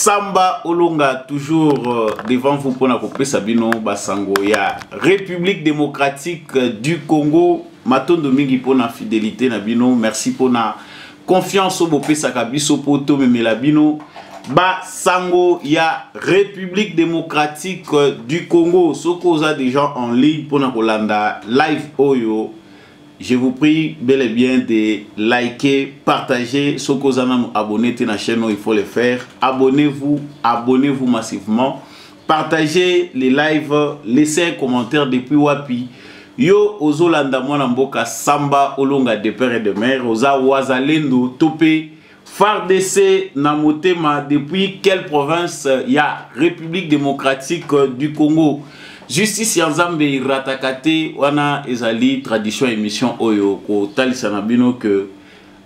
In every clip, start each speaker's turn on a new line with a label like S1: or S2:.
S1: Samba Olonga toujours devant vous pour la Sabino Basango ya République démocratique du Congo. Matondo mingi pour la fidélité Nabino. Merci pour la confiance au Bopé Sakabiso Poto Memelabino. Basango ya République démocratique du Congo. Soko a des gens en ligne pour la Rolanda live Oyo. Je vous prie bel et bien de liker, partager. Ce que vous avez abonné à la chaîne, il faut le faire. Abonnez-vous massivement. Partagez les lives, laissez un commentaire depuis Wapi. Yo ozolanda mwana mboka Samba Olonga de père et de mère. Oza wazalendo topé FARDC na motema depuis quelle province? Il y a République démocratique du Congo. Justice Yanzambe ratakate wana ezali tradition émission oyo ko talisa na bino que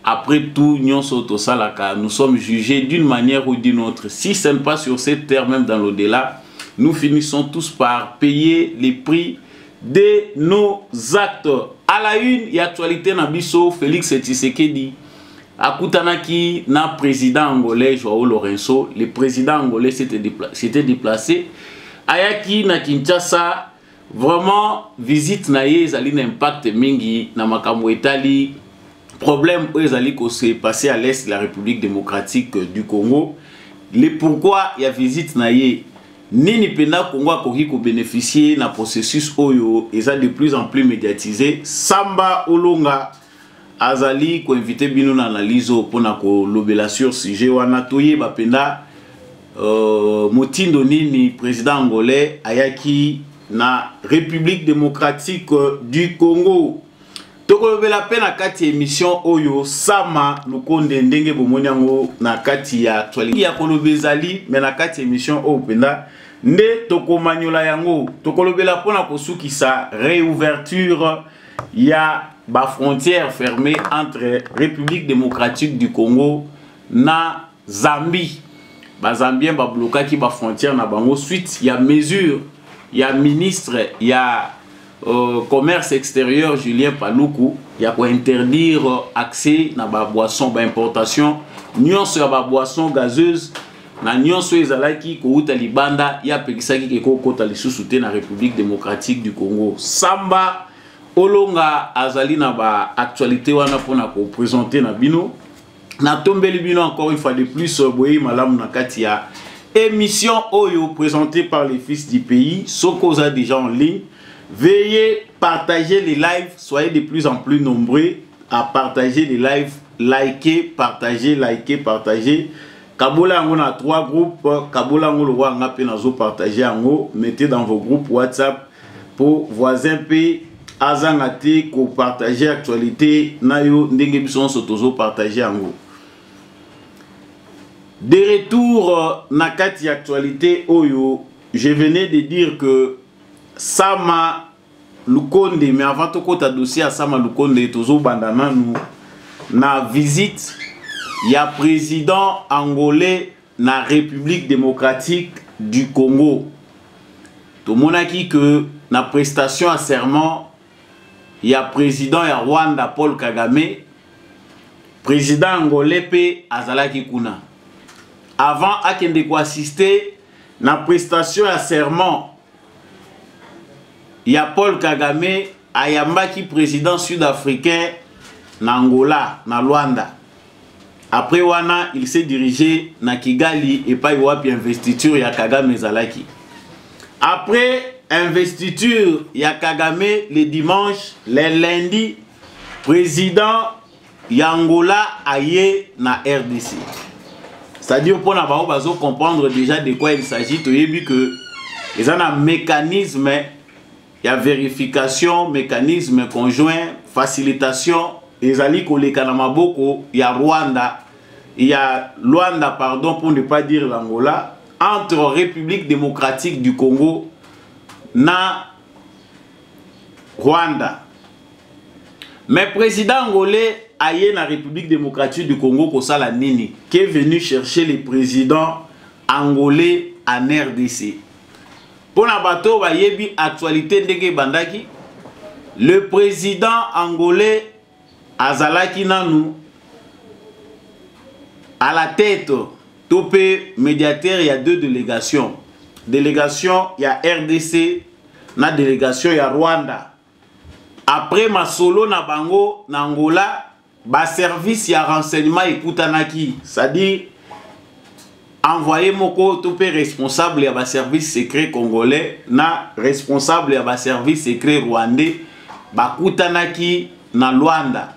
S1: après tout nyonso to salaka nous sommes jugés d'une manière ou d'une autre. Si ce n'est pas sur cette terre, même dans l'au-delà, nous finissons tous par payer les prix de nos actes. À la une, il y a actualité na biso Félix Tshisekedi akutanaki na président angolais Joao Lourenço. Le président angolais s'était déplacé ayaki na Kinshasa. Vraiment visite na ye ezali na impact mingi na makambo etali problème ezali ko se passer à l'est de la République démocratique du Congo. Le pourquoi il y a visite na ye nini pena Congo akoki ko bénéficier na processus oyo eza de plus en plus médiatisé. Samba Olonga azali ko inviter bino na analyse pona ko lobela sur sujet wana toye bapenda motindo nini président angolais ayaki na République démocratique du Congo. Tokolobela pe na kati émission oyo sama lukonde ndenge bomoni yango na kati ya actualité ya kolobezali mais na kati émission oyo penda nde tokomanyola yango tokolobela pona kosukisa réouverture ya ba frontière fermée entre République démocratique du Congo na Zambie. Bazambien ba bloqué qui ba frontière na bango suite il y a mesure il y a ministre il y a commerce extérieur Julien Paluku il y a quoi interdire accès na ba boisson ba importation nyonso ya ba boisson gazeuse na nyonso ezalaki ko uta libanda ya pekisaki ke ko kota lisusu te na République démocratique du Congo. Samba Olonga azali na ba actualité wana pona ko présenter na bino. Na tombeli bino encore une fois de plus boye malamu na katia émission oyo présentée par les fils du pays. Soko a déjà en ligne. Veuillez partager les lives, soyez de plus en plus nombreux à partager les lives, liker, partager, liker, partager. Kabola on a 3 groupes, Kabola on le voit ngape nazo partager ango, mettez dans vos groupes WhatsApp pour voisins pays. Azangate ko partager actualité nayo ndenge biso sotozo partager ango. De retour na kati actualité oyo, je venais de dire que Sama Lukonde, mais avant tout kota dossier à Sama Lukonde tozo bandana nous na visite ya président angolais na République démocratique du Congo. Tout monaki que na prestation à serment il y a président ya Rwanda Paul Kagame, président angolais pe azalaki kuna. Avant akende ko assister na prestation ya serment il y a Paul Kagame ayambaki président sud-africain na Angola na Luanda. Après wana il s'est dirigé na Kigali et pa wapi investiture ya Kagame zalaki. Après investiture ya Kagame le dimanche, le lundi, président Yangola aye na RDC. C'est-à-dire pour na bao bazo comprendre déjà de quoi il s'agit. Tu yebi que ils ont un mécanisme, il y a vérification, mécanisme conjoint, facilitation. Les alliés koleka na maboko, il y a Rwanda, il y a Luanda pardon pour ne pas dire l'Angola, entre République démocratique du Congo na Rwanda. Mais président angolais aye na République démocratique du Congo kosala nini qui est venu chercher les présidents angolais en RDC. Pour na bato ba yebi actualité ndenge bandaki, le président angolais azalaki nanu à la tête topé médiateur, il y a 2 délégations. Délégation, il y a RDC, na délégation, il y a Rwanda. Après ma solo na bango, na Angola, ba service, il y a renseignement et Koutanaki. C'est-à-dire, envoyé moko topé responsable, il y a ba service secret congolais, na responsable, il y a ba service secret rwandais, ba Koutanaki na Luanda.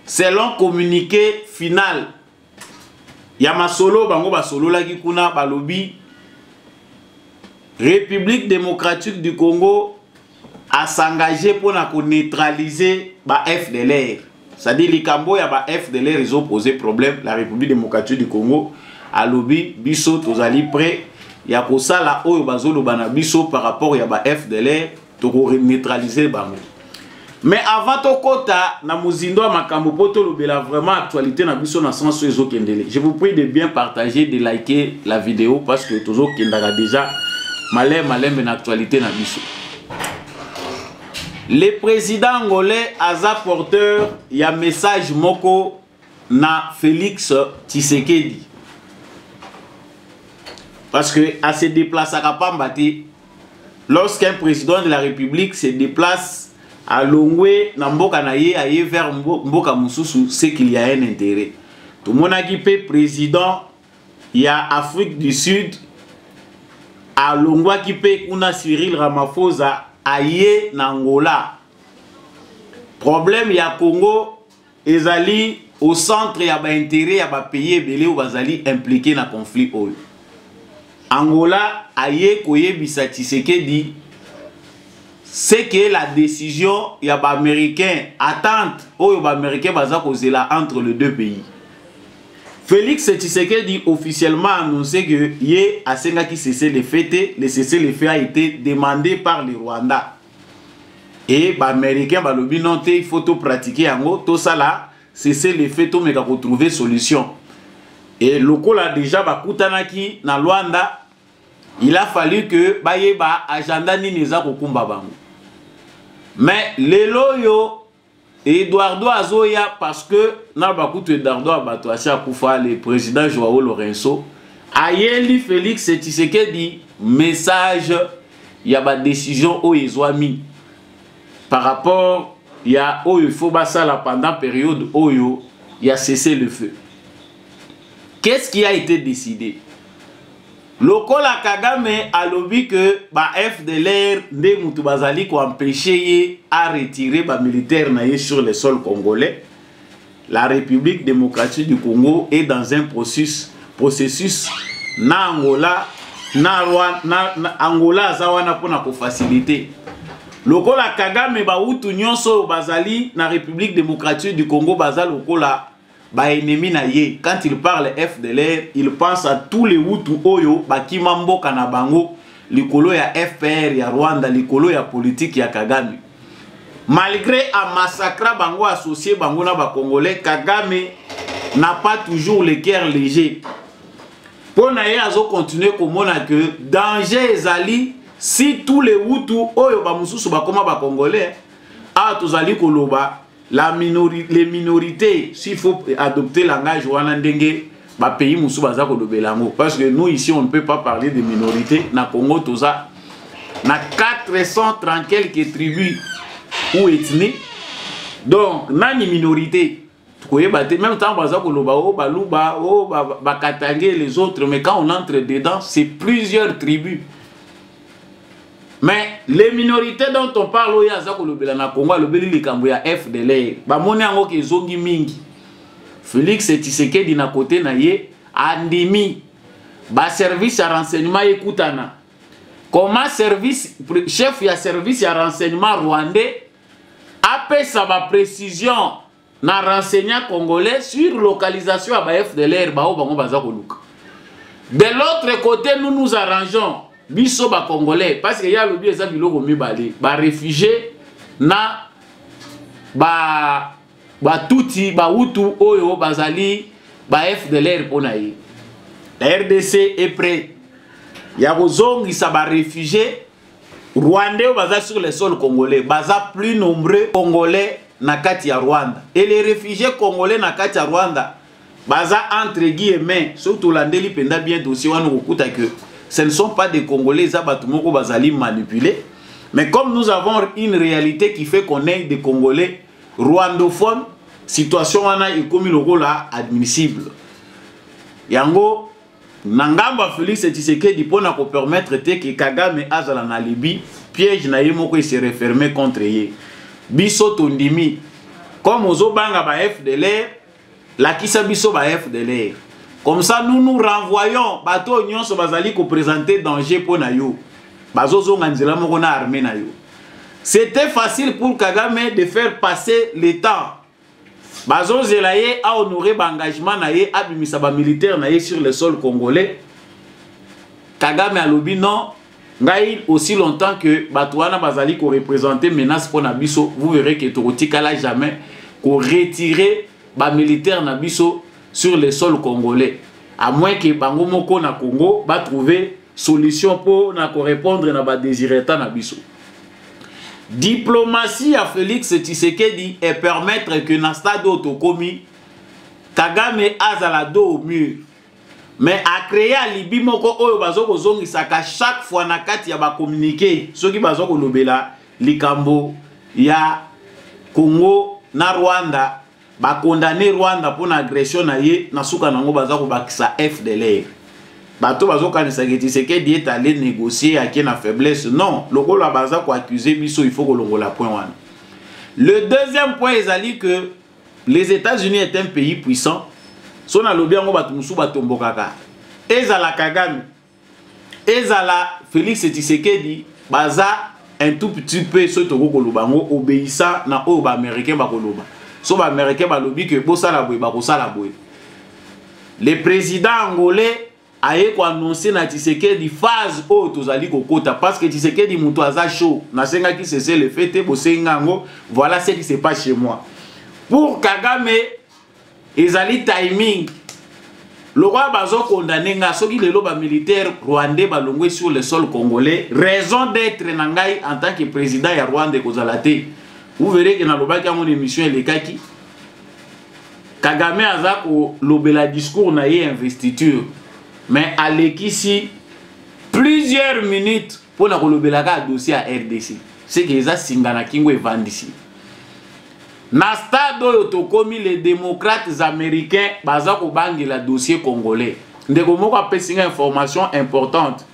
S1: Selon communiqué final, il y a ma solo, bango ba solo la ki kuna ba lobby. République démocratique du Congo a s'engagé pour neutraliser la FDLR. C'est-à-dire les Cambo, il y a la FDLR, ils ont posé problème. La République démocratique du Congo a lobby, biso, tous allés prêts. Il y a pour ça là, où il biso par rapport à la FDLR, pour neutraliser Bango. Mais avant tout kota, na muzindo makambo poto lobela vraiment actualité na biso na sens ezo kendele. Je vous prie de bien partager, de liker la vidéo parce que toujours kendara déjà malem une actualité na biso. Le président angolais aza porteur y a message moko na Félix Tshisekedi. Parce que à se déplacer à Pambati, lorsqu'un président de la République se déplace à Longwe na mboka na ye aye vers mboka mususu, c'est qu'il y a un intérêt. Tout le monde a qui peut président il y a Afrique du Sud à Longwa qui peut kuna Cyril Ramaphosa aye na Angola. Problème il y a Congo ezali au centre il y a ba intérêt il y a ba pays belé ou bazali impliqué na conflit oyo. Angola aye koyebisa Tshisekedi c'est que la décision il y a ba américain attente oyo ba américain baza kozela entre les deux pays. Félix Tshisekedi officiellement annoncé que hier à Senga qui cessait les fêtes, le cessez-le-feu a été demandé par le Rwanda. Et les Américains il faut tout pratiquer en gros, tout ça là, cesser les fêtes, mais pour trouver solution. Et le local a déjà Kutanaki na Rwanda, il a fallu que ba agenda ni neza kokumba bango. Mais les loyo Eduardo Azoya, parce que Nabakutu Eduardo Abatoacha Koufa, le président Joao Lorenzo, Ayeli Félix Tshisekedi, message, il y a une décision où ils ont mis par rapport, il y a où il faut passer la pendant période où il y a cessé le feu. Qu'est-ce qui a été décidé? Lokola Kagame a lobby que ba FDLR de Moutubazali ko empêché à retirer ba militaire naïe sur le sol congolais. La République démocratique du Congo est dans un processus na Angola Angola azawana pona ko faciliter. Lokola Kagame ba utu nyonso bazali na République démocratique du Congo bazali lokola ba ennemi na ye. Quand il parle FDLR, il pense à tous les Hutu oyo bakima mboka na bango likolo ya FPR ya Rwanda, likolo ya politique ya Kagame. Malgré un massacre bango associé bango na ba Congolais, Kagame n'a pas toujours le cœur léger. Pour na ye azo continuer komona que danger ezali si tous les Hutu oyo ba mususu bakoma ba Congolais a tozali koloba les minorités, s'il faut adopter le langage Wanandenge, ba pays musu baza ko dobelango. Parce que nous ici on ne peut pas parler de minorités. Na Congo toza na 430 quelques tribus ou ethnies. Donc nani minorité. Même temps baza ko loba o baluba o ba Katangé les autres, mais quand on entre dedans, c'est plusieurs tribus. Mais les minorités dont on parle au na Congo, le FDLR, bamoni ango ke zongi mingi. Félix Tshisekedi na côté na ye andimi ba service à renseignement ekutana. Comment service chef ya service à renseignement rwandais a sa ba précision na renseignement congolais sur localisation à ba FDLR ba o bango baza koluka. De l'autre côté, nous nous arrangeons biso ba Congolais parce que y a le biais ça biloko mibale ba réfugiés na ba tuti ba Hutu oyo bazali ba FDLR ponayi. La RDC est prêt. Ya bozongi sa ba réfugiés rwandais baza sur le sol congolais, baza plus nombreux congolais na kati ya Rwanda. Et les réfugiés congolais na kati ya Rwanda baza entre guillemets surtout landeli penda bien dossier wana okuta que ce ne sont pas des Congolais za batu moko bazali manipulés, mais comme nous avons une réalité qui fait qu'on est des Congolais rwandophones, situation wana ekomi lokola admissible. Yango nangamba Félix Tshisekedi pona ko permettre te que Kagame azala na Libye, piège na ye moko se refermer contre ye. Biso tondimi comme ozo banga ba FDLR, la kisa biso ba FDLR. Comme ça nous nous renvoyons bato nyonso bazali ko présenter danger pona yo. Bazozo nganzela moko na armée na yo. C'était facile pour Kagame de faire passer le temps. Bazo Zelaye a honoré l'engagement naye abimisa ba militaire naye sur le sol congolais. Kagame a lobi non, ngai aussi longtemps que Batouana bazali ko représenter menace pour Nabiso, vous verrez que Torotikala jamais ko retirer ba militaire Nabiso sur le sol congolais. À moins que Bango Moko na Congo va trouver solution pour na ko répondre na ba désireta Nabiso. Diplomatie à Félix Tshisekedi et permettre que na stade autokomi Kagame azala do au mur. Mais à créer à Libye moko oyo bazoko zongi saka chaque fois na kati ya ba communiquer soki bazoko lobela likambo ya Congo na Rwanda ba condamner Rwanda pour agression na ye na suka nango bazako bakisa FDLR. Bato bazokanisa ke Tshisekedi est allé négocier avec na faiblesse. Non, loko la baza ko accuser biso il faut que longola point wana. Le deuxième point est que les États-Unis est un pays puissant. Sona lobi yango bato musu batombokaka. Ezala Kagame, ezala Félix Tshisekedi baza un tout petit peu soto koloba ngo obéissant na o ba américain ba koloba. So ba américain ba lobi que bosala boy ba kosala boy. Le président angolais a annoncé na Tshisekedi phase o tozali kokota parce que Tshisekedi muto aza chaud na senga ki cesse le fait bosenga ngo voilà ce qui se passe chez moi. Pour Kagame ezali timing le roi bazo condamné nga soki lelo ba militaire rwandais balongwe sur le sol congolais raison d'être nangai en tant que président ya Rwanda kozalate. Vous verrez que na lobaki mon émission elekaki Kagame aza ko lobela discours na ye investiture. Mais à l'équisi, plusieurs minutes pour la kolobelaka dossier à RDC. C'est que les Singana Kingo et Vandisi. Na stade otokomi les démocrates américains bazako bangi la dossier congolais. Ndeko moko apesinga information importante.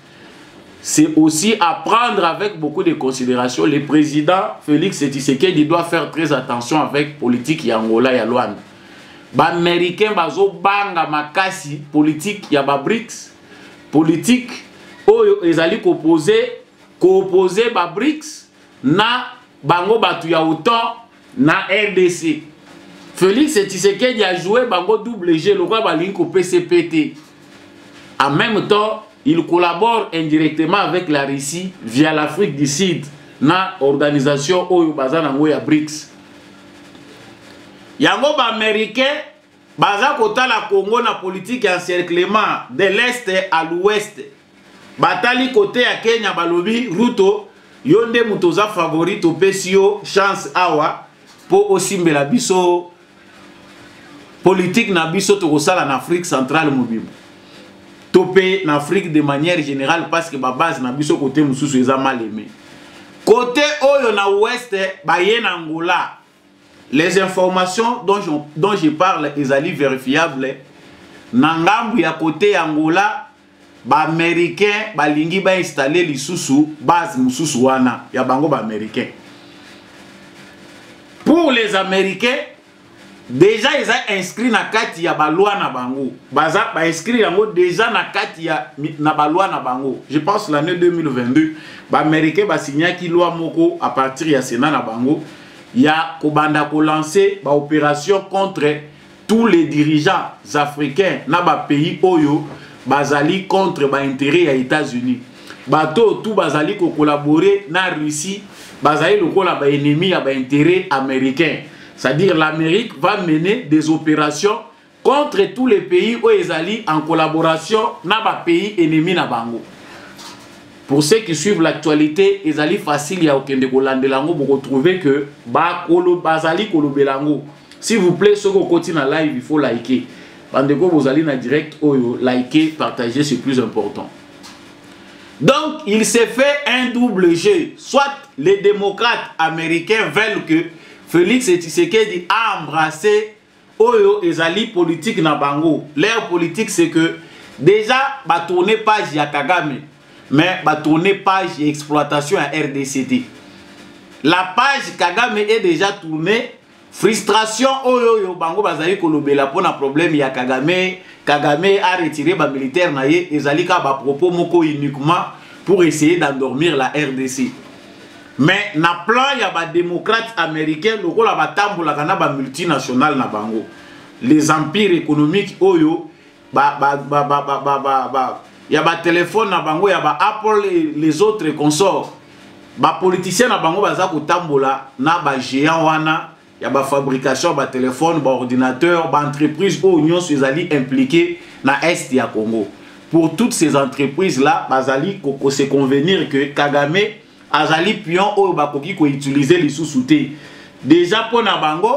S1: C'est aussi à prendre avec beaucoup de considération. Le président Félix Tshisekedi doit faire très attention avec politique Angola et Luanda. Ba américain bazo banga makasi politique ya ba BRICS politique oyo ezali opposé ba BRICS na bango batu ya autant na RDC. Félix Tshisekedi a joué bango double G le quoi balingi ko PCPT. En même temps, il collabore indirectement avec la Russie via l'Afrique du Sud na organisation oyo bazana ngo ya BRICS. Yango ba américain baza kota la Congo na politique encerclement de l'est à l'ouest. Batali côté ya Kenya balobi Ruto yonde mutoza favorite opesio chance awa po osimbela biso politique na biso to kosala na Afrique centrale mobile. Topé en Afrique de manière générale parce que ba base na biso côté mususu eza mal aimé. Côté oyo na ouest baye na Angola. Les informations dont je parle sont vérifiables. Nangambu ya côté Angola, ba américain balingi ba installer lisusu base mususu wana ya bango ba américain. Pour les américains, déjà ils ont inscrit na kati ya balwa na bango. Baza ba inscrit yango déjà na kati ya na balwa na bango. Je pense l'année 2022, ba américain ba signé ki loi moko à partir ya Sénat na bango. Il y a Kobanda ko lancé ba opération contre tous les dirigeants africains na ba pays oyo bazali contre ba intérêt ya États-Unis. Bato tout bazali ko collaborer na Russie, bazali lokola ba ennemi ya ba intérêt américain. C'est-à-dire l'Amérique va mener des opérations contre tous les pays où ils allaient en collaboration na ba pays ennemis na bango. Pour ceux qui suivent l'actualité, ils allaient facile ya okende kolandelango pour retrouver que ba kolo bazali kolo belango. S'il vous plaît, ceux qui continuent la live, il faut liker. bandeko bozali na direct oyo liker partager c'est plus important. Donc il s'est fait un double jeu. Soit les démocrates américains veulent que Félix Tshisekedi a embrassé oyo ezali politique na bango. Leur politique c'est que déjà ba tourner page ya Kagame mais ba tourner page ya exploitation à RDCT. La page Kagame est déjà tournée. Frustration oyo bango bazali kolobela pona problème ya Kagame. Kagame a retiré ba militaire na ye ezali ka ba propos moko uniquement pour essayer d'endormir la RDC. Mais na plan ya ba démocrates américains lokola ba tambola kana ba multinational na bango. Les empires économiques oyo ya ba téléphone na bango ya ba Apple et les autres consorts. Ba politiciens na bango baza ko tambola na ba géant wana. Il y a ba fabrication, ba téléphone, ba ordinateur, ba entreprise ou union ezali impliqué na est ya Congo. Pour toutes ces entreprises là, bazali ko se convenir que Kagame azali pion ou ba koki ko utiliser les sous-soutés. Déjà pour na bango,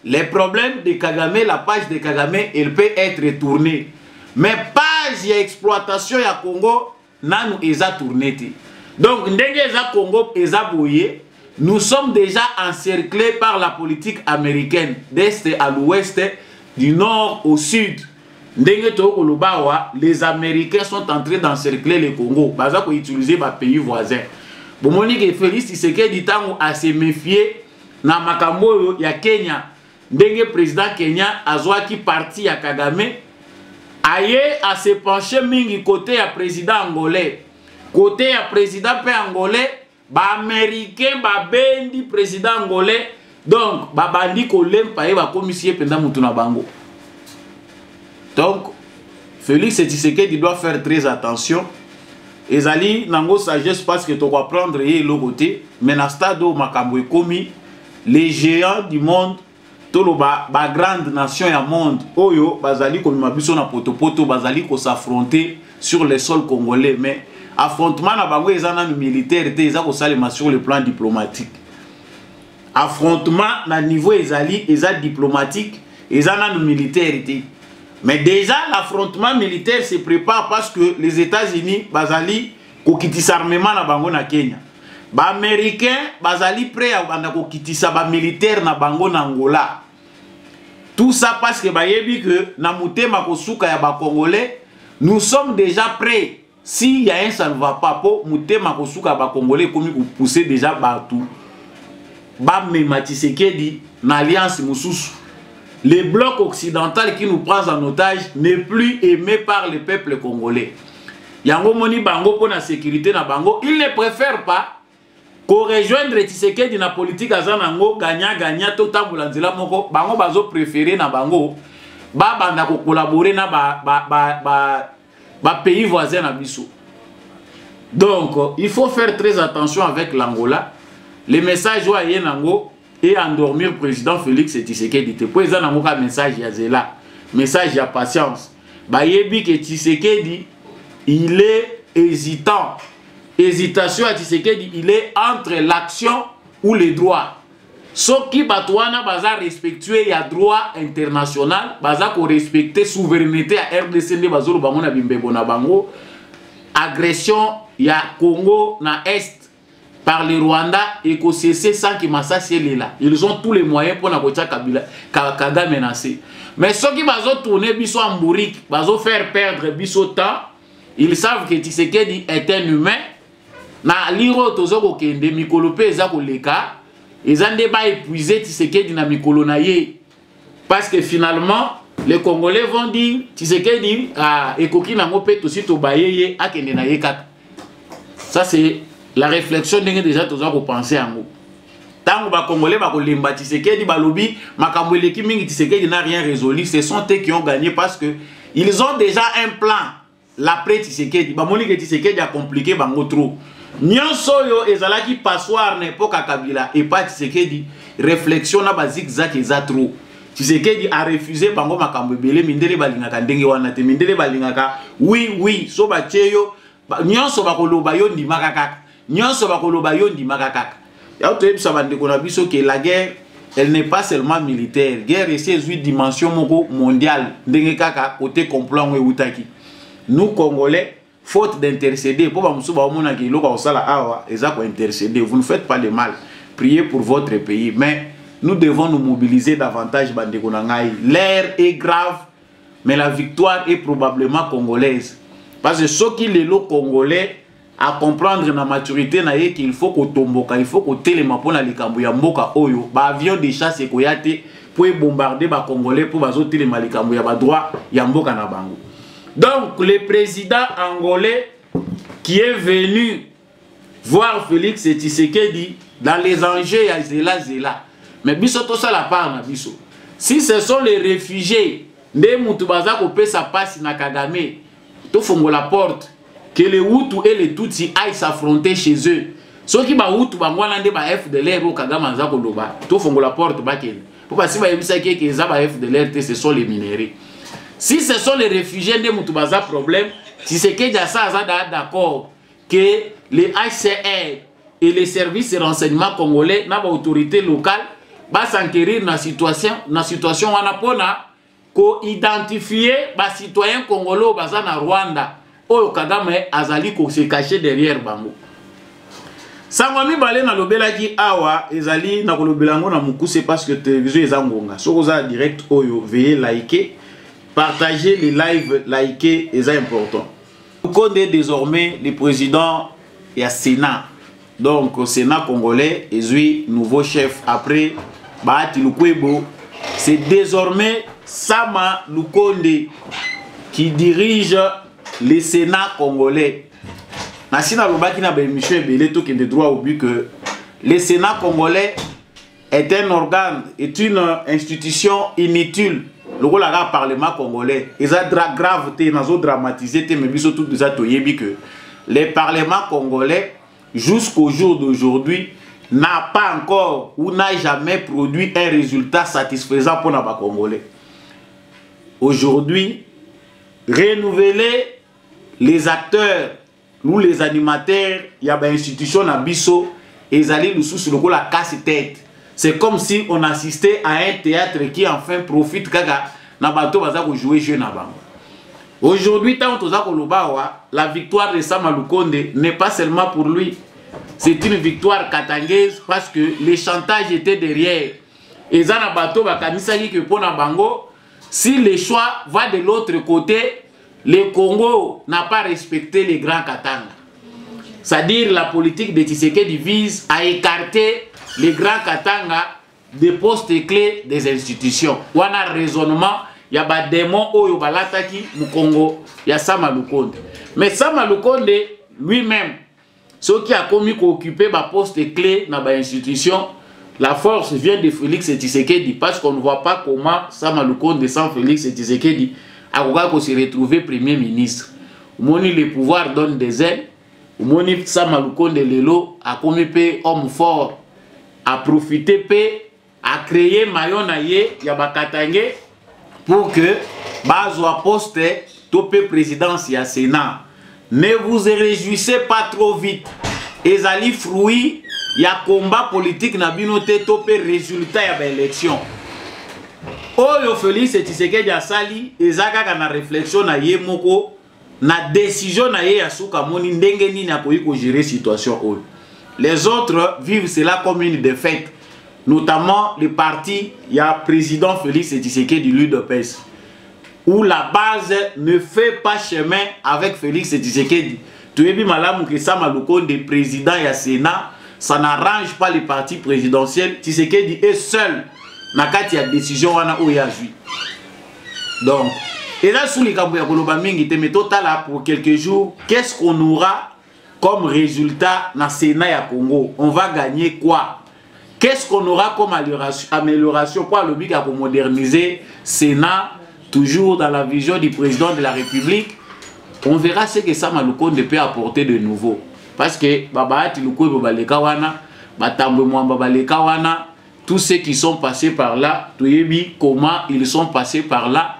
S1: les problèmes de Kagame, la page de Kagame, elle peut être tournée. Mais page ya exploitation ya Congo nanu eza tourné. Donc ndenge eza Congo eza boyé. Nous sommes déjà encerclés par la politique américaine, d'est à l'ouest, du nord au sud. Les Américains sont en train d'encercler le Congo. Ils ont utilisé les pays voisins. Bon, Monique Félix Tshisekedi tango à se méfier na makambo ya Kenya. Ndenge président Kenya azwaki parti ya Kagame aye à se pencher mingi côté ya président angolais. Côté ya président pe angolais. Ba américain ba bendi président angolais donc ba bandi ko lempa e ba commissaire pendant mutu na bango. Donc Félix Tshisekedi doit faire très attention. Ezali nango sagesse parce que tu vas prendre et le côté mais na stade où makambo e komi les géants du monde tolo ba grande nation ya monde oyo bazali ko mabiso na potopoto bazali ko s'affronter sur le sol congolais mais affrontement na bango ezana militaire te eza ko salema sur le plan diplomatique. Affrontement na niveau ezali eza diplomatique ezana militaire te. Mais déjà l'affrontement militaire se prépare parce que les États-Unis bazali ko kitisa armement na bango na Kenya. Ba américain bazali prêt à banda ko kitisa ba militaire na bango na Angola. Tout ça parce que bayebi que na mutema ko suka ya ba congolais nous sommes déjà prêts. S'il y a un ça ne va pas pour mutema kosuka ba congolais comme vous pousser déjà partout. Ba mema Tshisekedi na alliance mususu. Le bloc occidental qui nous prend en otage n'est plus aimé par le peuple congolais. Yango moni bango pour la sécurité na bango, il ne préfère pas qu'on rejoindre Tshisekedi na politique azanango gagnant tout temps bulanzela moko bango bazo préférer na bango ba banda ko collaborer na ba pays voisins na biso. Donc il faut faire très attention avec l'Angola. Les messages wa yenango et endormir président Félix Tshisekedi te po eza nango ka message ya zela, message ya patience. Ba yebi que Tshisekedi il est hésitant. Hésitation à Tshisekedi, il est entre l'action ou les droits. Ce qui batouana baza respectuer ya droit international, baza ko respecter souveraineté à RDC bazolo bango na bimbebo na bango. Agression ya Congo na est par le Rwanda et ko cesser sans que Massassi est là. Ils ont tous les moyens pour na kotia Kabila Kagame menacé. Mais ceux qui bazo tourner biso en bourrique, bazo faire perdre biso temps, ils savent que Tshisekedi est un humain. Na liro tozo ko kende mikolo pe eza ko leka. Ils ont débat épuisé Tshisekedi na mikolo na ye. Parce que finalement, les Congolais vont dire Tshisekedi a ekoki na ngope tosi to bayeye akende na ye kaka. Ça c'est la réflexion ndenge déjà toza ko penser yango. Tango ba Congolais ba ko lemba Tshisekedi ba lobi makambo eleki mingi Tshisekedi n'a rien résolu, ce sont eux qui ont gagné parce que ils ont déjà un plan l'après Tshisekedi. Ba moni que Tshisekedi a compliqué bango trop. Nyonso yo ezalaki passoire n'époque à Kabila et pas Tshisekedi réflexion na ba zigzag eza trop. Tshisekedi a refusé bango makambo belé mindele balingaka ndenge wana te mindele balingaka oui so ba tieyo nyonso ba koloba yo ndimaka kaka nyonso ba koloba yo ndimaka kaka ya to yebisa bande ko na biso que la guerre elle n'est pas seulement militaire. Guerre c'est une dimension mondiale. Côté complot utaki. Nous Congolais, faute d'intercéder, pour intercéder. Vous ne faites pas de mal. Priez pour votre pays, mais nous devons nous mobiliser davantage. L'air est grave, mais la victoire est probablement congolaise. Parce que ceux qui les Congolais à comprendre la maturité qu'il faut qu'on tomboka, il faut qu'on téléma pour la likambo ya mboka oyo, ba avion de chasse ekoyate pour bombarder ba Congolais pour bazo téléma likambo ya ba droit ya mboka na bango. Donc le président angolais qui est venu voir Félix Tshisekedi dans les enjeux ya Zela. Mais biso to ça la part na biso. Si ce sont les réfugiés, nde mutu baza ko pesa passe na Kagame, to fongo la porte que les Hutus et les Tutsis aillent s'affronter chez eux. Ceux qui ba Hutu ba ngwana nde ba FDLR au Kagame za ko loba, to fongo la porte ba ken. Pour pas si ba yebisa ke za ba FDLR ce sont les minéraux. Si ce sont les réfugiés nde mutu baza problème, si c'est que ça d'accord que les HCR et les services de renseignement congolais na ba autorité locale ba s'enquérir na situation wana pona ko identifier ba citoyens congolais baza na Rwanda. Oyo Kagame azali ko se cacher derrière bango. Sangwami balé na lobela ki awa ezali na kolobela ngo na mukuse parce que télévision ezangonga. Sokoza direct oyo veuillez liker, partager les lives, liker est important. Nous connaissons désormais le président et à Sénat. Donc au Sénat congolais est nouveau chef après Bahati Lukwebo. C'est désormais Sama Lukonde qui dirige le Sénat congolais. Nasina Lobaki na émission ebele to de droit au but que le Sénat congolais est un organe, est une institution inutile. Le rôle du Parlement congolais, ils ont grave, ils ont dramatisé, mais biso tout déjà toyebi que le Parlement congolais jusqu'au jour d'aujourd'hui n'a pas encore ou n'a jamais produit un résultat satisfaisant pour les Congolais. Aujourd'hui, renouveler les acteurs ou les animateurs, il y a une institution à Bisso et ils allaient nous sous le la casse-tête. C'est comme si on assistait à un théâtre qui enfin profite kaga na bato baza ko jouer jeu na bango. Aujourd'hui, tant la victoire de Sama Lukonde n'est pas seulement pour lui. C'est une victoire katangaise parce que les chantages étaient derrière. Et zana bato bakanisa ki que pona bango, si le choix va de l'autre côté, le Congo n'a pas respecté les grands Katanga. C'est-à-dire la politique de Tshisekedi vise à écarter les grands Katanga des postes clés des institutions. Ou un raisonnement, il y a des démons au Balataki, au Congo, il y a Sama Lukonde. Mais Sama Lukonde lui-même, ceux qui a commis qu'occuper des postes clés dans les institutions, la force vient de Félix Tshisekedi parce qu'on ne voit pas comment Sama Lukonde sans Félix Tshisekedi a se retrouver premier ministre. Moni le pouvoir donne des ailes. Moni Sama Lukonde Lelo a commis homme fort à profiter à créer maillon naie Yabakatange pour que bazwa poste topé présidence ya Sénat. Ne vous réjouissez pas trop vite. Ezali fruit ya combat politique na binote topé résultat ya élection. Oyo Félix Tshisekedi asali ezaka na réflexion na ye moko na décision na ye ya suka moni ndenge nini akoyi ko gérer situation oyo. Les autres vivent cela comme une défaite, notamment le parti il y a président Félix Tshisekedi l'UDPS où la base ne fait pas chemin avec Félix Tshisekedi. Tu es bien malamu que Sama Lukonde président ya Sénat, ça n'arrange pas le parti présidentiel. Tshisekedi est seul. Nakati ya décision wana oya zui. Donc, et là sous les kamboya koloba mingi te mais total pour quelques jours, qu'est-ce qu'on aura comme résultat dans Sénat ya Congo? On va gagner quoi? Qu'est-ce qu'on aura comme amélioration pour le but pour moderniser Sénat toujours dans la vision du président de la République? On verra ce que Sama Lukonde peut apporter de nouveau. Parce que Babati Lukonde baleka wana, Batambo Mwamba baleka wana, tous ceux qui sont passés par là, tu sais bien comment ils sont passés par là,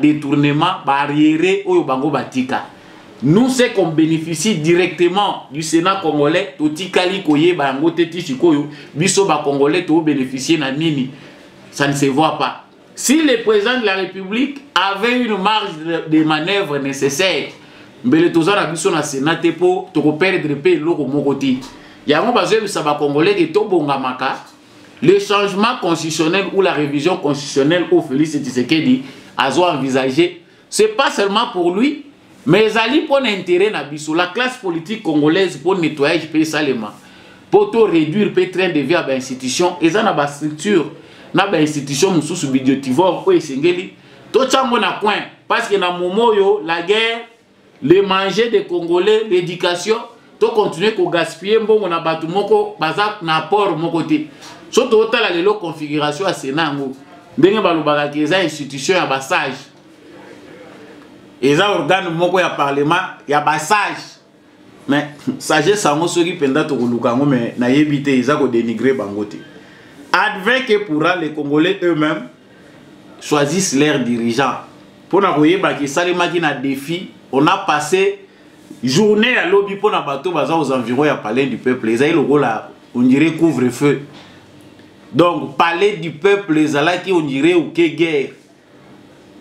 S1: détournement, barrière, oyo bango batika. Nous, c'est qu'on bénéficie directement du Sénat congolais, Toti Kali Koye, Bango Teti Chikoyo, Biso ba Congolais, to bénéficier na Nini. Ça ne se voit pas. Si le président de la République avait une marge de manœuvre nécessaire, Mbele Tozana Biso na Sénat pour te perdre paix l'eau mokoti. Il y a un besoin de Saba Congolais de Tobongamaka, le changement constitutionnel ou la révision constitutionnelle au Félix Tshisekedi a envisagé. C'est pas seulement pour lui. Mais Ali pour l'intérêt na biso la classe politique congolaise pour nettoyage pays salement pour tout réduire le train de vie à l'institution et ça na ba structure na ba institution mususu bidiotivore ko esengeli to chango na coin parce que na momo yo la guerre le manger des Congolais l'éducation to continuer ko gaspiller mbongo na batu moko baza na port moko te so to tala lelo configuration à Sénat ngo ndenge balobaka ke za institution ya basage. Et ça organe moko ya parlement ya basage mais sagesse sango soki penda to kolukango mais na yebite ils ko dénigrer bangote advient que pourra les Congolais eux-mêmes choisissent leurs dirigeants pour na koyeba ki salema ki na défi on a passé journée à lobby pour na bateau baza aux environs ya palais du peuple les aïe logo là on dirait couvre-feu donc palais du peuple les ala qui on dirait ou que guerre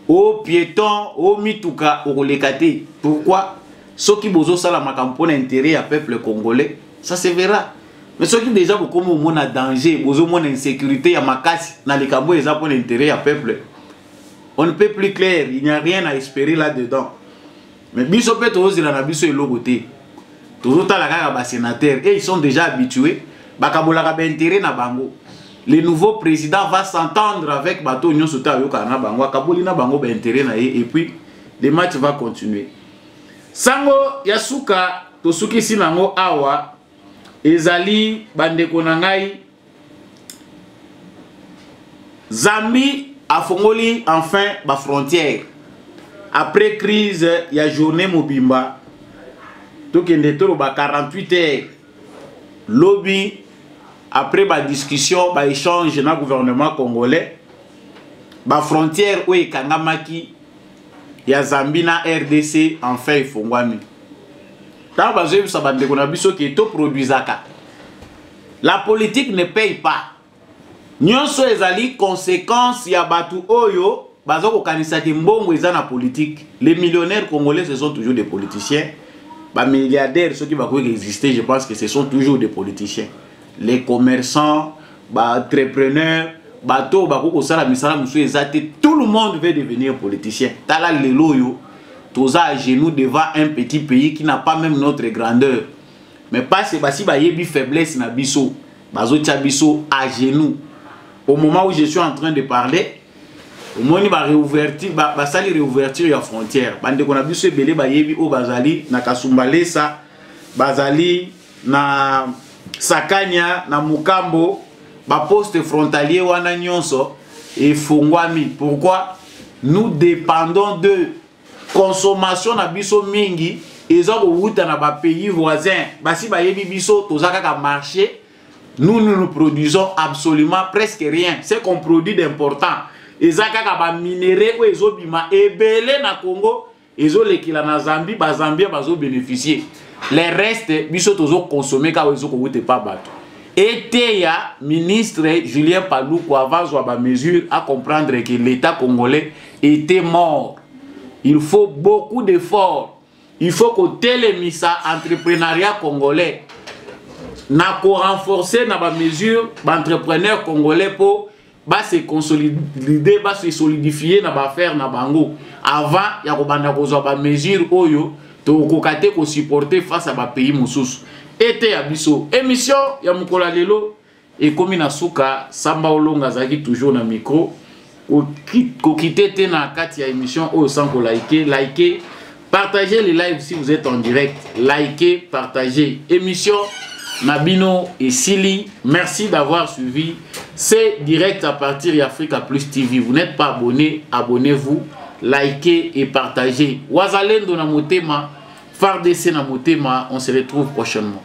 S1: au piéton, au mituka, au lekate. Pourquoi? Ceux qui bozo sala makampo intérêt à peuple congolais, ça se verra. Mais ceux qui déjà beaucoup mon a danger, bozo mon insécurité à makasi, na les cambo ils ont intérêt à peuple. On ne peut plus clair, il n'y a rien à espérer là-dedans. Mais biso peut oser la biso et logoté. Toujours ta la gaga ba sénateur et ils sont déjà habitués. Bakabola ka intérêt na bango. Le nouveau président va s'entendre avec Bato Nyon Sota Yokana Bango, Kabolina Bango intérêt et puis le match va continuer. Sango Yasuka Tosuki Sinango Awa Ezali Bandeko Nangai Zambi a fongoli enfin ba frontière. Après crise, il y a journée Mobimba. Tokende toro ba 48 heures. Lobby après la discussion, la échange dans le gouvernement congolais, la frontière où est Kangamaki, il y a Zambie, RDC, enfin il faut ngwami. Dans la politique ne paye pas. Nyonso ezali conséquence ya batu oyo bazoko kanisa ki mbongo eza na politique. Les millionnaires congolais ce sont toujours des politiciens. Les milliardaires ceux qui vont exister, je pense que ce sont toujours des politiciens. Les commerçants, les entrepreneurs, tout le monde veut devenir politicien. Tala lelo yo, tous à genoux devant un petit pays qui n'a pas même notre grandeur. Mais pas c'est parce qu'il y a une faiblesse na biso, bazo biso à genoux. Au moment où je suis en train de parler, au moment où réouverture, sali réouverture la frontière. Bande qu'on a biso belé ba yebi o bazali na Kasumbalesa, bazali na Sakanya na Mukambo ba poste frontalier wana nyonso et fongwami. Pourquoi? Nous dépendons de consommation na biso mingi eza ko wuta na ba pays voisins. Basi ba yebi biso tozaka ka marché. Nous nous produisons absolument presque rien. C'est qu'on produit d'important. Ezaka ka ba minéraux ezo bima ebele na Congo, ezo lekila na Zambie, ba Zambia bazo bénéficier. Les restes, biso tozo consommer ka wezo ko wute pa bato. Et il y a ministre Julien Paluku avant de mesure à comprendre que l'État congolais était mort. Il faut beaucoup d'efforts. Il faut que télémissa entrepreneuriat congolais n'a qu'à renforcer na mesure d'entrepreneurs congolais pour se consolider, se solidifier na ba faire na bango. Avant ya ko banda ko zo ba mesure oyo to ko kate ko supporter face à ba pays mususu. Ete ya biso émission ya mukola lelo et comme na suka Samba Olonga zaki toujours na micro ko kitete na kati ya émission o sans ko liker, partagez les lives si vous êtes en direct, likez, partagez. Émission Nabino et Sili, merci d'avoir suivi. C'est direct à partir d'Africa Plus TV. Vous n'êtes pas abonné, abonnez-vous, likez et partagez. Wazalendo na motema, Fardc na motema, on se retrouve prochainement.